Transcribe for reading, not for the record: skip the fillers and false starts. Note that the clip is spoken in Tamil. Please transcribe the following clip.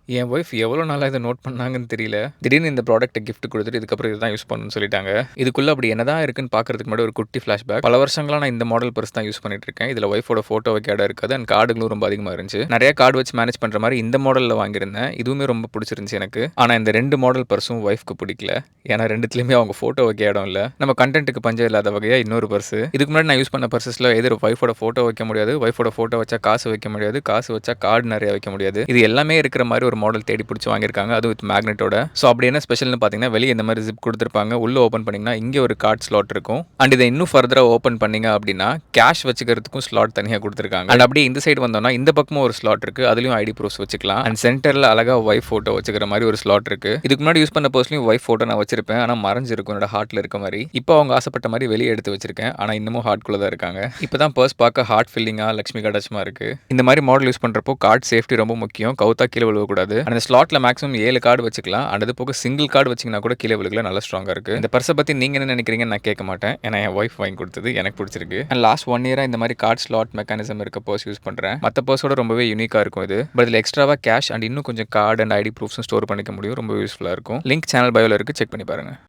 என் ஒய்ஃப் எவ்வளோ நாளா இத நோட் பண்ணாங்கன்னு தெரியல. திடீர்னு இந்த ப்ராடக்ட்ட கிஃப்ட் குடுத்துட்டு, இதுக்கப்புறம் இத தான் யூஸ் பண்ணணும்னு சொல்லிட்டாங்க. இதுக்குள்ள அப்படி என்னதான் இருக்குன்னு பார்க்கறதுக்கு முன்னாடி ஒரு குட்டி ஃபிளாஷ்பேக். பல வருஷங்களா நான் இந்த மாடல் பர்ஸ் தான் யூஸ் பண்ணிட்டு இருக்கேன். இதுல ஒய்ஃபோட ஃபோட்டோ வைக்க இடம் இருக்காது. அண்ட் கார்டுகளும் ரொம்ப அதிகமா இருந்துச்சு. நெறைய கார்டு வச்சு மேனேஜ் பண்ற மாரி இந்த மாடல்ல வாங்கியிருந்தேன். இதுவுமே ரொம்ப புடிச்சிருந்துச்சு எனக்கு. ஆனா இந்த 2 மாடல் பர்ஸும் ஒய்ஃப்க்கு பிடிக்கல. ஏன்னா 2த்துலயுமே அவங்க ஃபோட்டோ வைக்க இடம் இல்ல. நம்ம கன்டென்ட்க்கு பஞ்சம் இல்லாத வகையா இன்னொரு பர்ஸ். இதுக்கு முன்னாடி நான் யூஸ் பண்ண பர்ஸஸ்ல எதிர் ஒய்ஃபோட ஃபோட்டோ வைக்க முடியாது. ஒய்ஃபோட ஃபோட்டோ வச்சா காசு வைக்க முடியாது. காசு வச்சா கார்டு நெறைய வைக்க முடியாது. இது எல்லாமே இருக்கிற மாரி ஒரு மாடல் தேடி புடிச்சு வாங்கியிருக்காங்க. அதுவும் வித் மேக்னெட்டோட. ஸோ அப்படி என்ன ஸ்பெஷல்னு பார்த்தீங்கன்னா, வெளிய இந்த மாரி ஜிப் குடுத்துருப்பாங்க. உள்ள ஓப்பன் பண்ணீங்கன்னா, இங்க ஒரு கார்ட் ஸ்லாட் இருக்கும். அண்ட் இத இன்னும் ஃபர்தரா ஓப்பன் பண்ணீங்க அப்படின்னா, கேஷ் வச்சுக்கிறதுக்கும் ஸ்லாட் தனியா குடுத்துருக்காங்க. அண்ட் அப்படியே இந்த சைடு வந்தோம்னா, இந்த பக்கமும் ஒரு ஸ்லாட் இருக்கு. அதுலயும் ஐடி ப்ரூஃப்ஸ் வச்சுக்கலாம். அண்ட் சென்டர்ல அழகா ஒய்ஃப் ஃபோட்டோ வச்சுக்கிற மாரி ஒரு ஸ்லாட் இருக்கு. இதுக்கு முன்னாடி யூஸ் பண்ண பர்ஸ்லயும் ஒய்ஃப் ஃபோட்டோ நான் வச்சிருப்பேன். ஆனா மறைஞ்சிருக்கும் என்னோட ஹார்ட்ல இருக்க மாரி. இப்போ அவங்க ஆசைப்பட்ட மாரி வெளிய எடுத்து வச்சிருக்கேன். ஆனா இன்னமும் ஹார்ட்குள்ள தான் இருக்காங்க. இப்போ தான் பர்ஸ் பார்க்க ஹார்ட் ஃபில்லிங்கா, லட்சுமி கடாட்சமா இருக்கு. இந்த மாரி மாடல் யூஸ் பண்றப்போ கார்ட் சேஃப்டி ரொம்ப முக்கியம். கவுத்தா கீழ விழுவக்கூடாது. அந்த ஸ்லாட்ல மேக்ஸிமம் 7 கார்டு வச்சுக்கலாம். அண்ட் அது போக சிங்கிள் கார்டு வச்சீங்கன்னா கூட கீழ விழுகல. நல்லா ஸ்ட்ராங்கா இருக்கு. இந்த பர்ஸ பத்தி நீங்க என்ன நினைக்கிறீங்கன்னு நான் கேட்க மாட்டேன். ஏன்னா என் ஒய்ஃப் வாங்கி குடுத்தது. எனக்கு பிடிச்சிருக்கு. அண்ட் லாஸ்ட் 1 இயரா இந்த மாரி கார்ட் ஸ்லாட் மெக்கானிசம் இருக்க பர்ஸ் யூஸ் பண்றேன். மத்த பர்ஸோட ரொம்பவே யூனிக்கா இருக்கும் இது. பட் இதுல எக்ஸ்ட்ராவா கேஷ் அண்ட் இன்னும் கொஞ்சம் கார்டு அண்ட் ஐடி ப்ரூஃப்ஸும் ஸ்டோர் பண்ணிக்க முடியும். ரொம்ப யூஸ்ஃபுல்லா இருக்கும். லிங்க் சேனல் பயோல இருக்கு. செக் பண்ணி பாருங்க.